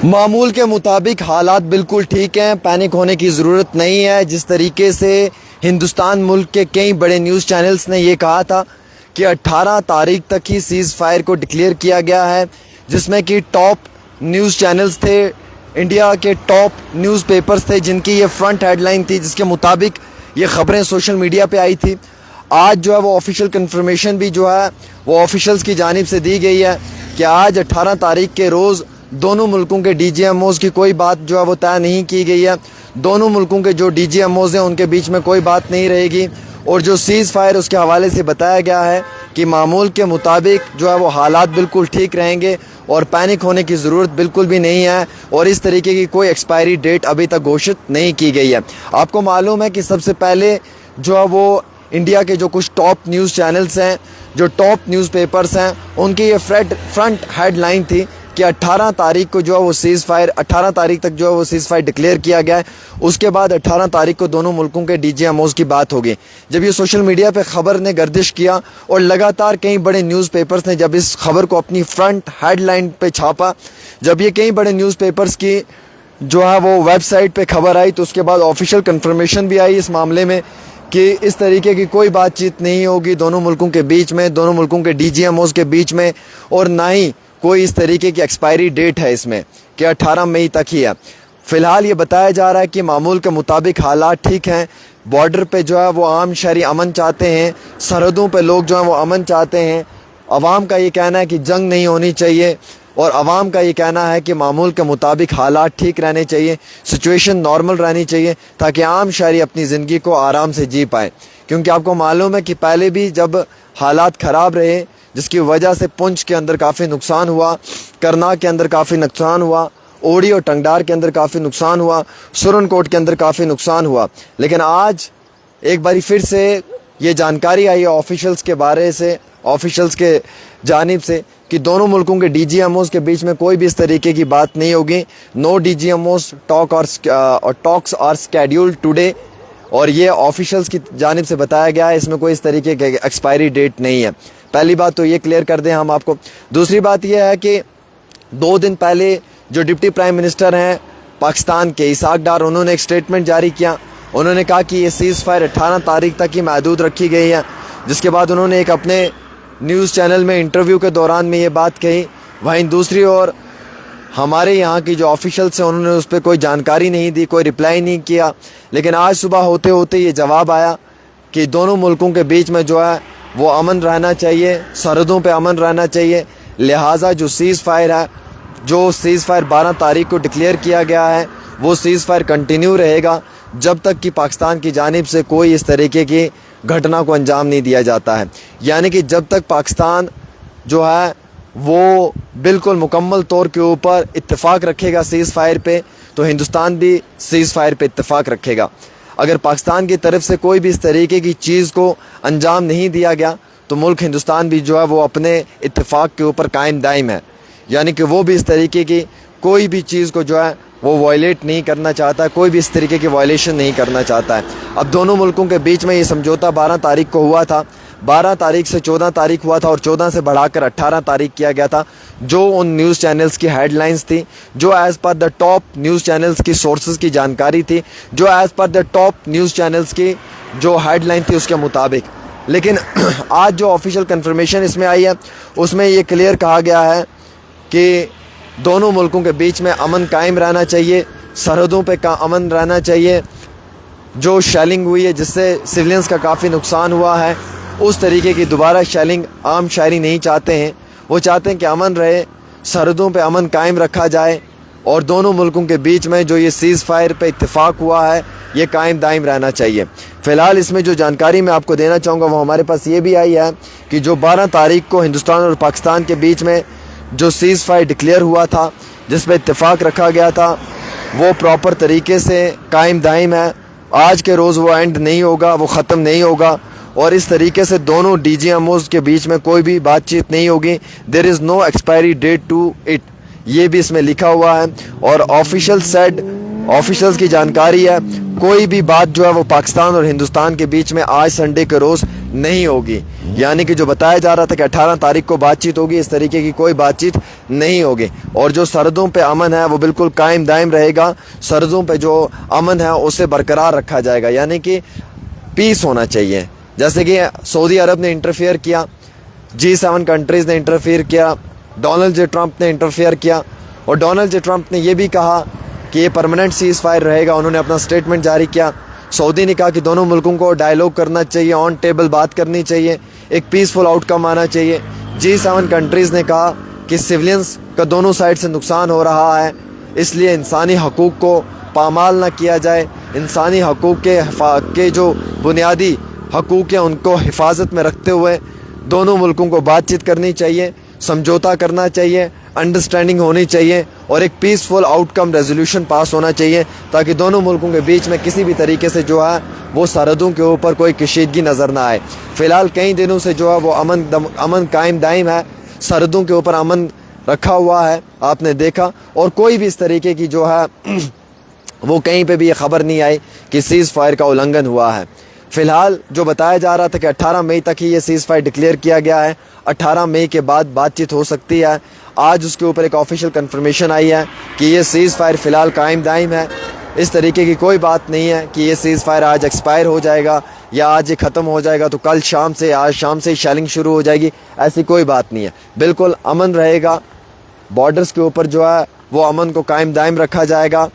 معمول کے مطابق حالات بالکل ٹھیک ہیں، پینک ہونے کی ضرورت نہیں ہے۔ جس طریقے سے ہندوستان ملک کے کئی بڑے نیوز چینلز نے یہ کہا تھا کہ 18 تاریخ تک ہی سیز فائر کو ڈکلیئر کیا گیا ہے، جس میں کہ ٹاپ نیوز چینلز تھے، انڈیا کے ٹاپ نیوز پیپرز تھے جن کی یہ فرنٹ ہیڈ لائن تھی، جس کے مطابق یہ خبریں سوشل میڈیا پہ آئی تھی۔ آج جو ہے وہ آفیشیل کنفرمیشن بھی جو ہے وہ آفیشلز کی جانب سے دی گئی ہے کہ آج 18 تاریخ کے روز دونوں ملکوں کے ڈی جی ایم اوز کی کوئی بات جو ہے وہ طے نہیں کی گئی ہے۔ دونوں ملکوں کے جو ڈی جی ایم اوز ہیں ان کے بیچ میں کوئی بات نہیں رہے گی، اور جو سیز فائر اس کے حوالے سے بتایا گیا ہے کہ معمول کے مطابق جو ہے وہ حالات بالکل ٹھیک رہیں گے اور پینک ہونے کی ضرورت بالکل بھی نہیں ہے، اور اس طریقے کی کوئی ایکسپائری ڈیٹ ابھی تک گھوشت نہیں کی گئی ہے۔ آپ کو معلوم ہے کہ سب سے پہلے جو ہے وہ انڈیا کے جو کچھ ٹاپ نیوز چینلز ہیں، جو ٹاپ نیوز پیپرز ہیں، ان کی یہ فرنٹ ہیڈ لائن تھی کہ 18 تاریخ کو جو ہے وہ سیز فائر 18 تاریخ تک جو ہے وہ سیز فائر ڈکلیئر کیا گیا ہے۔ اس کے بعد 18 تاریخ کو دونوں ملکوں کے ڈی جی ایم اوز کی بات ہوگی۔ جب یہ سوشل میڈیا پہ خبر نے گردش کیا اور لگاتار کئی بڑے نیوز پیپرز نے جب اس خبر کو اپنی فرنٹ ہیڈ لائن پہ چھاپا، جب یہ کئی بڑے نیوز پیپرز کی جو ہے وہ ویب سائٹ پہ خبر آئی، تو اس کے بعد آفیشیل کنفرمیشن بھی آئی اس معاملے میں کہ اس طریقے کی کوئی بات چیت نہیں ہوگی دونوں ملکوں کے بیچ میں، دونوں ملکوں کے ڈی جی ایم اوز کے بیچ میں، اور نہ ہی کوئی اس طریقے کی ایکسپائری ڈیٹ ہے اس میں کہ 18 مئی تک ہی ہے۔ فی الحال یہ بتایا جا رہا ہے کہ معمول کے مطابق حالات ٹھیک ہیں، بارڈر پہ جو ہے وہ عام شہری امن چاہتے ہیں، سرحدوں پہ لوگ جو ہیں وہ امن چاہتے ہیں۔ عوام کا یہ کہنا ہے کہ جنگ نہیں ہونی چاہیے، اور عوام کا یہ کہنا ہے کہ معمول کے مطابق حالات ٹھیک رہنے چاہیے، سچویشن نارمل رہنی چاہیے، تاکہ عام شہری اپنی زندگی کو آرام سے جی پائے۔ کیونکہ آپ کو معلوم ہے کہ پہلے بھی جب حالات خراب رہے، جس کی وجہ سے پنچ کے اندر کافی نقصان ہوا، کرناک کے اندر کافی نقصان ہوا، اوڑی اور ٹنگڈار کے اندر کافی نقصان ہوا، سرن کوٹ کے اندر کافی نقصان ہوا، لیکن آج ایک باری پھر سے یہ جانکاری آئی ہے آفیشلز کے بارے سے، آفیشلز کے جانب سے، کہ دونوں ملکوں کے ڈی جی ایم اوز کے بیچ میں کوئی بھی اس طریقے کی بات نہیں ہوگی۔ No D G M Os talks are scheduled today, اور یہ آفیشلز کی جانب سے بتایا گیا ہے، اس میں کوئی اس طریقے کی ایکسپائری ڈیٹ نہیں ہے۔ پہلی بات تو یہ کلیئر کر دیں ہم آپ کو۔ دوسری بات یہ ہے کہ 2 دن پہلے جو ڈپٹی پرائم منسٹر ہیں پاکستان کے اسحاق ڈار، انہوں نے ایک سٹیٹمنٹ جاری کیا۔ انہوں نے کہا کہ یہ سیز فائر 18 تاریخ تک ہی محدود رکھی گئی ہے، جس کے بعد انہوں نے ایک اپنے نیوز چینل میں انٹرویو کے دوران میں یہ بات کہی۔ وہیں دوسری اور ہمارے یہاں کی جو آفیشلز ہیں انہوں نے اس پہ کوئی جانکاری نہیں دی، کوئی رپلائی نہیں کیا، لیکن آج صبح ہوتے ہوتے یہ جواب آیا کہ دونوں ملکوں کے بیچ میں جو ہے وہ امن رہنا چاہیے، سرحدوں پہ امن رہنا چاہیے، لہٰذا جو سیز فائر ہے، جو سیز فائر 12 تاریخ کو ڈکلیئر کیا گیا ہے، وہ سیز فائر کنٹینیو رہے گا جب تک کہ پاکستان کی جانب سے کوئی اس طریقے کی گھٹنا کو انجام نہیں دیا جاتا ہے۔ یعنی کہ جب تک پاکستان جو ہے وہ بالکل مکمل طور کے اوپر اتفاق رکھے گا سیز فائر پہ، تو ہندوستان بھی سیز فائر پہ اتفاق رکھے گا۔ اگر پاکستان کی طرف سے کوئی بھی اس طریقے کی چیز کو انجام نہیں دیا گیا تو ملک ہندوستان بھی جو ہے وہ اپنے اتفاق کے اوپر قائم دائم ہے، یعنی کہ وہ بھی اس طریقے کی کوئی بھی چیز کو جو ہے وہ وائلیٹ نہیں کرنا چاہتا ہے، کوئی بھی اس طریقے کی وائلیشن نہیں کرنا چاہتا ہے۔ اب دونوں ملکوں کے بیچ میں یہ سمجھوتا 12 تاریخ کو ہوا تھا، 12 تاریخ سے 14 تاریخ ہوا تھا، اور 14 سے بڑھا کر 18 تاریخ کیا گیا تھا، جو ان نیوز چینلز کی ہیڈ لائنز تھی، جو as per the top news channels کی سورسز کی جانکاری تھی، جو as per the top news channels کی جو ہیڈ لائن تھی اس کے مطابق۔ لیکن آج جو آفیشیل کنفرمیشن اس میں آئی ہے، اس میں یہ کلیئر کہا گیا ہے کہ دونوں ملکوں کے بیچ میں امن قائم رہنا چاہیے، سرحدوں پہ امن رہنا چاہیے۔ جو شیلنگ ہوئی ہے جس سے سویلینز کا کافی نقصان ہوا ہے، اس طریقے کی دوبارہ شیلنگ عام شہری نہیں چاہتے ہیں، وہ چاہتے ہیں کہ امن رہے، سرحدوں پہ امن قائم رکھا جائے، اور دونوں ملکوں کے بیچ میں جو یہ سیز فائر پہ اتفاق ہوا ہے یہ قائم دائم رہنا چاہیے۔ فی الحال اس میں جو جانکاری میں آپ کو دینا چاہوں گا وہ ہمارے پاس یہ بھی آئی ہے کہ جو 12 تاریخ کو ہندوستان اور پاکستان کے بیچ میں جو سیز فائر ڈکلیئر ہوا تھا، جس پہ اتفاق رکھا گیا تھا، وہ پراپر طریقے سے قائم دائم ہے۔ آج کے روز وہ اینڈ نہیں ہوگا، وہ ختم نہیں ہوگا، اور اس طریقے سے دونوں ڈی جی ایم اوز کے بیچ میں کوئی بھی بات چیت نہیں ہوگی۔ دیر از نو ایکسپائری ڈیٹ ٹو اٹ، یہ بھی اس میں لکھا ہوا ہے، اور آفیشلز کی جانکاری ہے کوئی بھی بات جو ہے وہ پاکستان اور ہندوستان کے بیچ میں آج سنڈے کے روز نہیں ہوگی. یعنی کہ جو بتایا جا رہا تھا کہ 18 تاریخ کو بات چیت ہوگی, اس طریقے کی کوئی بات چیت نہیں ہوگی. اور جو سرحدوں پہ امن ہے وہ بالکل قائم دائم رہے گا. سرحدوں پہ جو امن ہے اسے برقرار رکھا جائے گا, یعنی کہ پیس ہونا چاہیے. جیسے کہ سعودی عرب نے انٹرفیئر کیا, G7 کنٹریز نے انٹرفیئر کیا, ڈونلڈ جے ٹرمپ نے انٹرفیئر کیا, اور ڈونلڈ جے ٹرمپ نے یہ بھی کہا کہ یہ پرماننٹ سیز فائر رہے گا. انہوں نے اپنا سٹیٹمنٹ جاری کیا. سعودی نے کہا کہ دونوں ملکوں کو ڈائیلاگ کرنا چاہیے, آن ٹیبل بات کرنی چاہیے, ایک پیسفل آؤٹ کم آنا چاہیے. G7 کنٹریز نے کہا کہ سولینس کا دونوں سائڈ سے نقصان ہو رہا ہے, اس لیے انسانی حقوق کو پامال نہ کیا جائے. انسانی حقوق کے جو بنیادی حقوق ہیں ان کو حفاظت میں رکھتے ہوئے دونوں ملکوں کو بات چیت کرنی چاہیے, سمجھوتا کرنا چاہیے, انڈرسٹینڈنگ ہونی چاہیے, اور ایک پیسفل آؤٹ کم ریزولوشن پاس ہونا چاہیے, تاکہ دونوں ملکوں کے بیچ میں کسی بھی طریقے سے جو ہے وہ سرحدوں کے اوپر کوئی کشیدگی نظر نہ آئے. فی الحال کئی دنوں سے جو ہے وہ امن قائم دائم ہے, سرحدوں کے اوپر امن رکھا ہوا ہے, آپ نے دیکھا, اور کوئی بھی اس طریقے کی جو ہے وہ کہیں پہ بھی یہ خبر نہیں آئی کہ سیز فائر کا النگھن ہوا ہے. فی الحال جو بتایا جا رہا تھا کہ 18 مئی تک ہی یہ سیز فائر ڈکلیئر کیا گیا ہے, 18 مئی کے بعد بات چیت ہو سکتی ہے. آج اس کے اوپر ایک آفیشیل کنفرمیشن آئی ہے کہ یہ سیز فائر فی الحال قائم دائم ہے. اس طریقے کی کوئی بات نہیں ہے کہ یہ سیز فائر آج ایکسپائر ہو جائے گا یا آج یہ ختم ہو جائے گا تو کل شام سے آج شام سے شیلنگ شروع ہو جائے گی. ایسی کوئی بات نہیں ہے, بالکل امن رہے گا. بارڈرز کے اوپر جو ہے وہ امن کو قائم دائم رکھا جائے گا.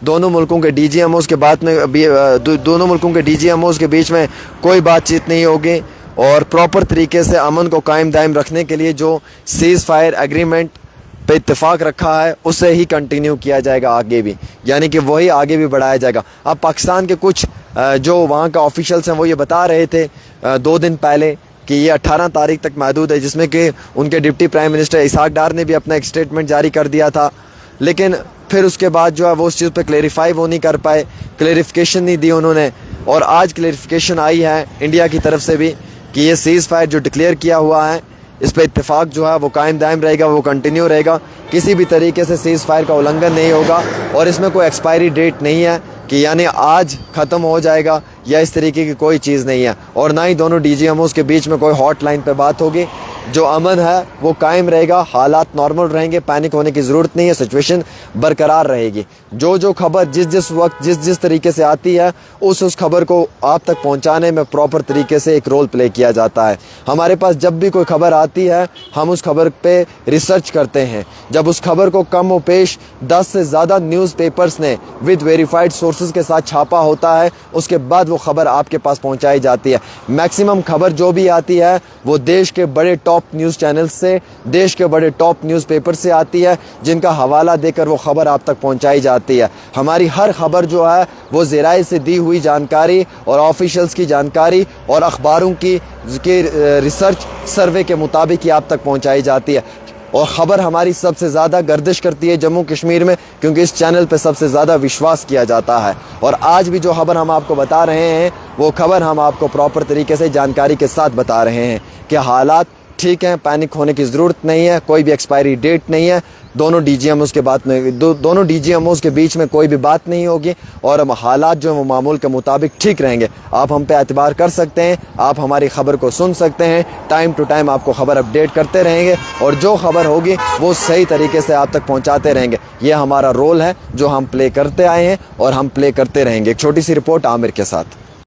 دونوں ملکوں کے ڈی جی ایم اوز کے دونوں ملکوں کے ڈی جی ایم اوز کے بیچ میں کوئی بات چیت نہیں ہوگی, اور پراپر طریقے سے امن کو قائم دائم رکھنے کے لیے جو سیز فائر ایگریمنٹ پہ اتفاق رکھا ہے اسے ہی کنٹینیو کیا جائے گا آگے بھی, یعنی کہ وہی آگے بھی بڑھایا جائے گا. اب پاکستان کے کچھ جو وہاں کا آفیشلس ہیں وہ یہ بتا رہے تھے 2 دن پہلے کہ یہ 18 تاریخ تک محدود ہے, جس میں کہ ان کے deputy prime minister Ishaq Dar نے بھی اپنا ایک سٹیٹمنٹ جاری کر دیا تھا. لیکن پھر اس کے بعد جو ہے وہ اس چیز پہ کلیریفائی وہ نہیں کر پائے, کلیریفیکیشن نہیں دی انہوں نے. اور آج کلیریفیکیشن آئی ہے انڈیا کی طرف سے بھی کہ یہ سیز فائر جو ڈکلیئر کیا ہوا ہے اس پہ اتفاق جو ہے وہ قائم دائم رہے گا, وہ کنٹینیو رہے گا, کسی بھی طریقے سے سیز فائر کا النگھن نہیں ہوگا. اور اس میں کوئی ایکسپائری ڈیٹ نہیں ہے کہ یعنی آج ختم ہو جائے گا یا اس طریقے کی کوئی چیز نہیں ہے. اور نہ ہی دونوں ڈی جی ایموز کے بیچ میں کوئی ہاٹ لائن پہ بات ہوگی. جو امن ہے وہ قائم رہے گا, حالات نارمل رہیں گے, پینک ہونے کی ضرورت نہیں ہے, سچویشن برقرار رہے گی. جو خبر جس وقت جس طریقے سے آتی ہے اس خبر کو آپ تک پہنچانے میں پراپر طریقے سے ایک رول پلے کیا جاتا ہے. ہمارے پاس جب بھی کوئی خبر آتی ہے ہم اس خبر پہ ریسرچ کرتے ہیں. جب اس خبر کو کم و بیش 10 سے زیادہ نیوز پیپرز نے ود ویریفائڈ سورسز کے ساتھ چھاپا ہوتا ہے, اس کے بعد وہ خبر آپ کے پاس پہنچائی جاتی ہے. میکسیمم خبر جو بھی آتی ہے وہ دیش کے بڑے ٹاپ نیوز چینل سے, دیش کے بڑے ٹاپ نیوز پیپر سے آتی ہے, جن کا حوالہ دے کر وہ خبر آپ تک پہنچائی جاتی ہے. ہماری ہر خبر جو ہے وہ ذرائع سے دی ہوئی جانکاری اور آفیشلز کی جانکاری اور اخباروں کی ریسرچ سروے کے مطابق ہی آپ تک پہنچائی جاتی ہے. اور خبر ہماری سب سے زیادہ گردش کرتی ہے جموں کشمیر میں, کیونکہ اس چینل پہ سب سے زیادہ وشواس کیا جاتا ہے. اور آج بھی جو خبر ہم آپ کو بتا رہے ہیں وہ خبر ہم آپ کو پراپر طریقے سے جانکاری کے ساتھ بتا رہے ہیں کہ حالات ٹھیک ہیں, پینک ہونے کی ضرورت نہیں ہے, کوئی بھی ایکسپائری ڈیٹ نہیں ہے. دونوں ڈی جی ایموز کے دونوں ڈی جی ایموز کے بیچ میں کوئی بھی بات نہیں ہوگی, اور حالات جو ہیں وہ معمول کے مطابق ٹھیک رہیں گے. آپ ہم پہ اعتبار کر سکتے ہیں, آپ ہماری خبر کو سن سکتے ہیں, ٹائم ٹو ٹائم آپ کو خبر اپڈیٹ کرتے رہیں گے, اور جو خبر ہوگی وہ صحیح طریقے سے آپ تک پہنچاتے رہیں گے. یہ ہمارا رول ہے جو ہم پلے کرتے آئے ہیں اور ہم پلے کرتے رہیں گے. ایک چھوٹی سی رپورٹ عامر کے ساتھ.